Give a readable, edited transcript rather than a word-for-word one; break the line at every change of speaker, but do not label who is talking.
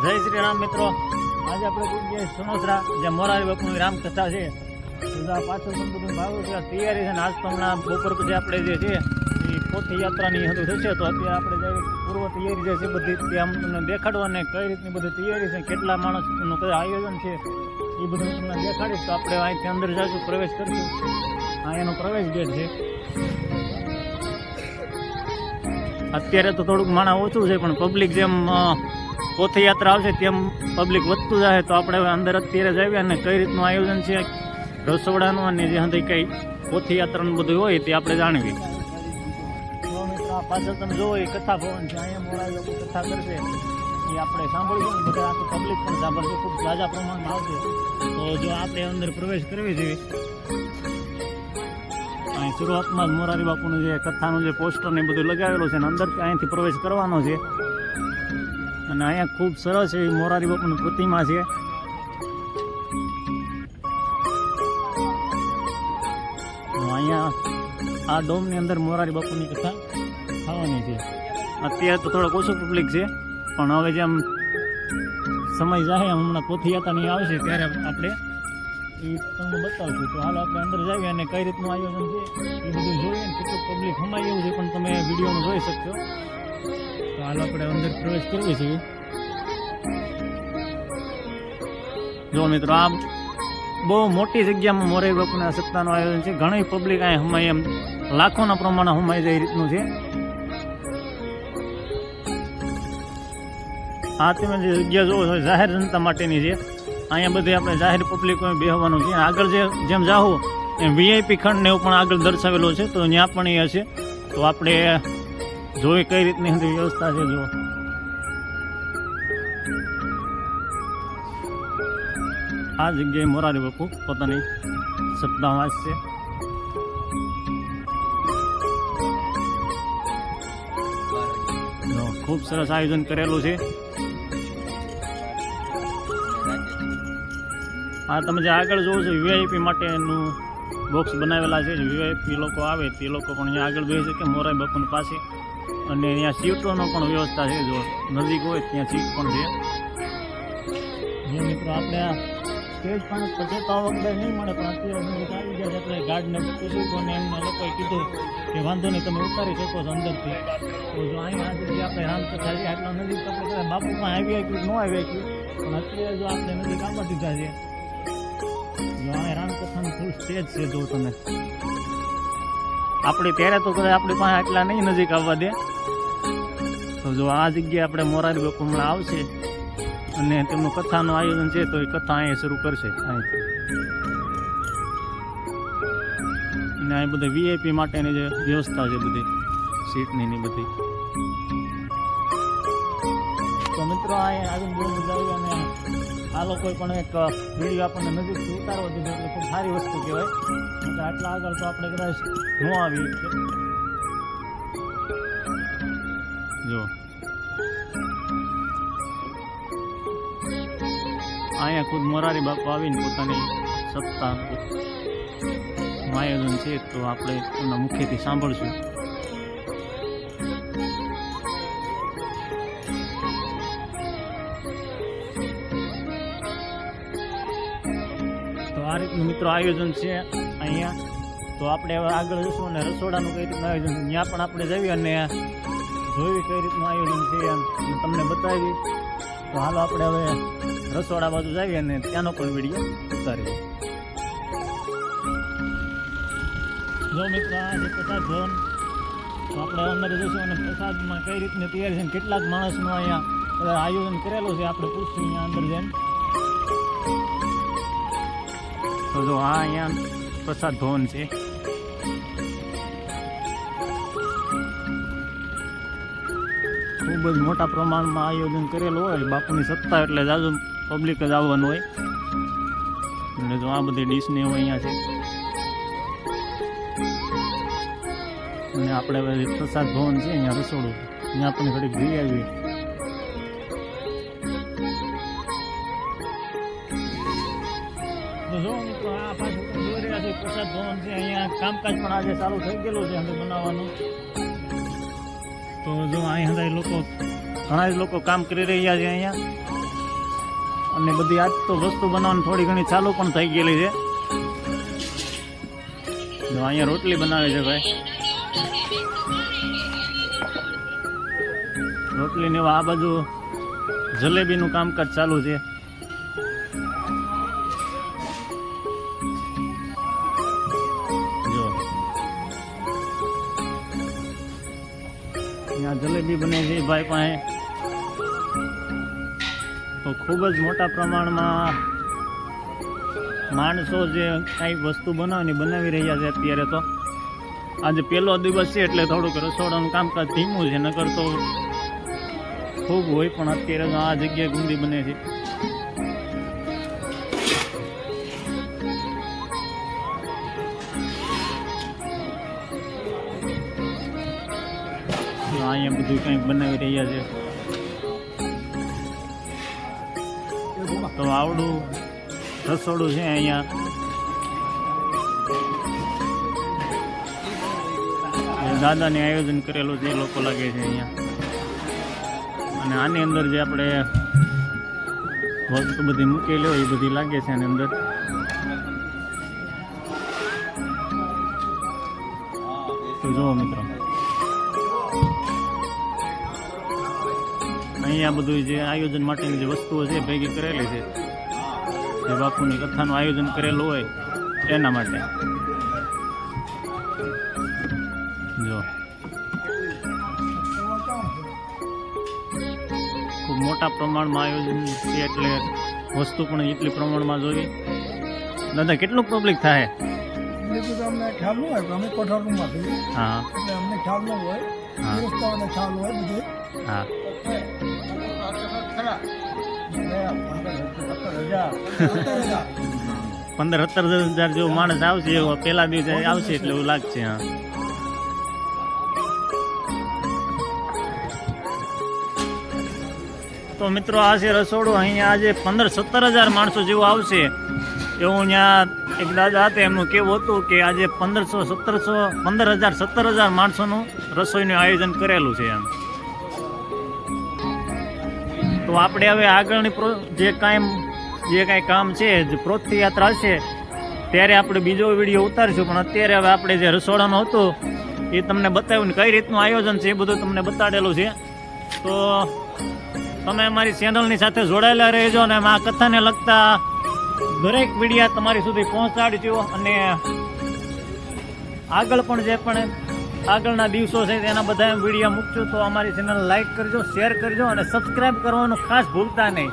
જય શ્રી રામ મિત્રો, આજે આપણે પૂછીએ સણોસરા જે મોરારી બાપુની રામકથા છે. પાછળ પણ બધું ભાવ છે, તૈયારી છે ને. આજ તો હમણાં બપોર પછી આપણે જે છે એ પોથી યાત્રાની હતું થશે, તો અત્યારે આપણે જે પૂર્વ તૈયારી જે છે બધી ત્યાં તમને દેખાડવા ને કઈ રીતની બધી તૈયારી છે, કેટલા માણસનું કઈ આયોજન છે એ બધું તમને દેખાડીશ. તો આપણે અહીંથી અંદર જઈશું, પ્રવેશ કરીશું. આ એનો પ્રવેશ ગેટ છે. અત્યારે તો થોડુંક માણસ ઓછું છે, પણ પબ્લિક જેમ પોથયાત્રા આવશે તેમ પબ્લિક વધતું જાય. તો આપણે અંદર અત્યારે જઈએ અને કઈ રીતનું આયોજન છે રસોડાનું અને જે હંધી કંઈ પોથયાત્રાનું બધું હોય તે આપણે જાણવી. તો મિત્રો આ પાછળ તમે જોવો એ કથા ભવન છે. અહીંયા મોરારી બાપુ કથા કરશે એ આપણે સાંભળીશું ને બધા આખું પબ્લિક પણ સાંભળશે. ખૂબ ઝાઝા પ્રમાણમાં આવશે. તો જો આપણે અંદર પ્રવેશ કરવી જોઈએ, અહીં શરૂઆતમાં જ મોરારી બાપુનું જે કથાનું જે પોસ્ટર ને બધું લગાવેલું છે ને અંદર અહીંથી પ્રવેશ કરવાનો છે. અને અહીંયા ખૂબ સરસ એવી મોરારી બાપુની પ્રતિમા છે. અહીંયા આ ડોમની અંદર મોરારી બાપુની કથા થવાની છે. અત્યારે તો થોડોક ઓછું પબ્લિક છે, પણ હવે જેમ સમય જાય હમણાં પોથયાત્રાની આવશે ત્યારે આપણે એ તમને બતાવશું. તો હાલ આપણે અંદર જઈએ અને કઈ રીતનું આયોજન છે એ બધું જોઈએ ને કેટલું પબ્લિક હમાય એવું છે પણ તમે વિડીયોમાં જોઈ શકશો. તો હાલ આપણે અંદર પ્રવેશ કરીએ છીએ. જો મિત્રો, આ બહુ મોટી જગ્યામાં મોરારી બાપુના સપ્તાહનું આયોજન છે. ઘણી પબ્લિક અહીં હમાય, એમ લાખોના પ્રમાણે હમાઈ જાય એ રીતનું છે. આ તમે જે જગ્યા જોવો છો જાહેર જનતા માટેની છે. અહીંયા બધી આપણે જાહેર પબ્લિક બેહવાનું છે. આગળ જેમ જાઓ એમ વીઆઈપી ખંડ ને એવું પણ આગળ દર્શાવેલો છે, તો ત્યાં પણ એ હશે. તો આપણે જોઈ કઈ રીતની વ્યવસ્થા છે. જો આ જગ્યાએ મોરારી બાપુ પોતાની સપ્તાહ વાંચશે. ખૂબ સરસ આયોજન કરેલું છે. આ તમે જે આગળ જોવો છો વીઆઈપી માટેનું બોક્સ બનાવેલા છે. વીઆઈપી લોકો આવે તે લોકો પણ અહીંયા આગળ બેસી શકે મોરારી બાપુની પાસે. અને અહીંયા સીટોનો પણ વ્યવસ્થા છે. જો નજીક હોય ત્યાં સીટ પણ છે. જે મિત્રો આપણે આ સ્ટેજ પણ પછેતા વખતે નહીં મળે, પણ અત્યારે નજીક આવી ગયા છે. એટલે ગાર્ડને કીધું અને એમને લોકોએ કીધું કે વાંધો નહીં, તમે ઉતારી શકો છો અંદરથી. તો જો અહીંયા આજે જે આપણે રામકથા છે આટલા નજીક આપણે કદાચ બાપુમાં આવી આપ્યું ન આવી આપ્યું, પણ અત્યારે જો આપણે નજીક આવવા દીધા છે. જો આ રામકથાનું ફૂલ સ્ટેજ છે. જો તમે આપણે ત્યારે તો કદાચ આપણી પાસે આટલા નહીં નજીક આવવા દે. તો જો આ જગ્યાએ આપણે મોરારી બાપુ હમણાં આવશે અને તેમનું કથાનું આયોજન છે, તો એ કથા અહીંયા શરૂ કરશે અહીંથી. અને અહીં બધી વીઆઈપી માટેની જે વ્યવસ્થા છે બધી સીટની ને બધી. તો મિત્રો અહીંયા આગળ બહુ મજા આવી. અને આ લોકોએ પણ એક વિડીયો આપણને નજીકથી ઉતારવો દીધો, એટલે ખૂબ સારી વસ્તુ કહેવાય. આટલા આગળ તો આપણે કદાચ ન આવી. જો અહીંયા ખુદ મોરારી બાપુ આવીને પોતાની સપ્તાહનું આયોજન છે, તો આપણે એમના મુખ્યથી સાંભળશું. તો આ રીતનું મિત્રો આયોજન છે અહીંયા. તો આપણે હવે આગળ જઈશું અને રસોડાનું કઈ રીતનું આયોજન છે ત્યાં પણ આપણે જઈએ અને જોઈ કઈ રીતનું આયોજન છે એમ તમને બતાવી. તો હાલો આપણે હવે રસોડા બાજુ જઈએ અને ત્યાંનો પણ વિડીયો ઉતારીએ. જો મિત્રો, આ જે પ્રસાદ ભવન, તો આપણે અંદર જઈશું અને પ્રસાદમાં કઈ રીતની તૈયારી છે, કેટલાક માણસનું અહીંયા આયોજન કરેલું છે આપણે પૂછશું અહીંયા અંદર જઈને. તો જો આ અહીંયા પ્રસાદ ભવન છે. ખૂબ જ મોટા પ્રમાણમાં આયોજન કરેલું હોય. બાપુની સપ્તાહ એટલે જાજુ પબ્લિક જ આવવાનું હોય. એટલે જો આ બધી ડીશને એવું અહીંયા છે. અને આપણે પ્રસાદ ભવન છે અહીંયા રસોડું, ત્યાં પણ ઘડીક જઈ આવી. તો જો મિત્રો, આ પાછું જોઈ રહ્યા છે પ્રસાદ ભવન છે. અહીંયા કામકાજ પણ આજે ચાલુ થઈ ગયેલું છે અંદર બનાવવાનું. તો જો અહીંયા લોકો ઘણા જ લોકો કામ કરી રહ્યા છે અહીંયા. અને બધી આજ તો વસ્તુ બનાવવાની થોડી ઘણી ચાલુ પણ થઈ ગયેલી છે. જો અહીંયા રોટલી બનાવે છે ભાઈ, રોટલી ને આ બાજુ જલેબીનું કામકાજ ચાલુ છે. જો અહીંયા જલેબી બને છે ભાઈ પાસે. તો ખૂબ જ મોટા પ્રમાણમાં માણસો જે કાંઈ વસ્તુ બનાવી રહ્યા છે અત્યારે. તો આજે પહેલો દિવસ છે એટલે થોડુંક રસોડાનું કામકાજ ધીમું છે, નકર તો ખૂબ હોય. પણ અત્યારે તો આ જગ્યાએ ગુંદી બને છે. અહીંયા બધું કંઈક બનાવી રહ્યા છે. તો આવડું રસોડું છે અહીંયા દાદાને આયોજન કરેલું છે એ લોકો લાગે છે અહીંયા. અને આની અંદર જે આપણે વસ્તુ બધી મૂકેલી હોય એ બધી લાગે છે આની અંદર. તો જુઓ મિત્રો, અહીંયા બધું જે આયોજન માટેની જે વસ્તુઓ છે ભેગી કરેલી છે, જે બાપુની કથાનું આયોજન કરેલું હોય એના માટે. જો ખૂબ મોટા પ્રમાણમાં આયોજન છે એટલે વસ્તુ પણ એટલી પ્રમાણમાં જોઈએ. દાદા કેટલું પબ્લિક થાય?
અમને ખ્યાલ ન હોય, અમે કોઠારમાં છીએ.
હા,
એટલે અમને ખ્યાલ ન હોય. રસ્તાઓને ખ્યાલ હોય બધે.
હા, 15-17 હજાર જેવો માણસ આવશે, એવો પહેલા દિવસે આવશે એટલે એવું લાગશે. હા, તો મિત્રો આ છે રસોડું. અહીંયા આજે 15-17 હજાર માણસો જેવું આવશે એવું અહીંયા એક દાદા હતા, એમનું કેવું હતું કે આજે 15,000-17 હજાર માણસોનું રસોઈનું આયોજન કરેલું છે એમ. તો આપણે હવે આગળની જે કાંઈ કામ છે, જે પ્રોત્સાહ યાત્રા હશે ત્યારે આપણે બીજો વિડીયો ઉતારીશું. પણ અત્યારે હવે આપણે જે રસોડાનું હતું એ તમને બતાવ્યું ને કઈ રીતનું આયોજન છે એ બધું તમને બતાડેલું છે. તો તમે અમારી ચેનલની સાથે જોડાયેલા રહેજો અને આ કથાને લગતા દરેક વિડીયા તમારી સુધી પહોંચાડજો. અને આગળ પણ જે પણ આગળના દિવસો છે તેના બધા વિડીયો મૂકજો. તો અમારી ચેનલ લાઈક કરજો, શેર કરજો અને સબસ્ક્રાઈબ કરવાનું ખાસ ભૂલતા નહીં.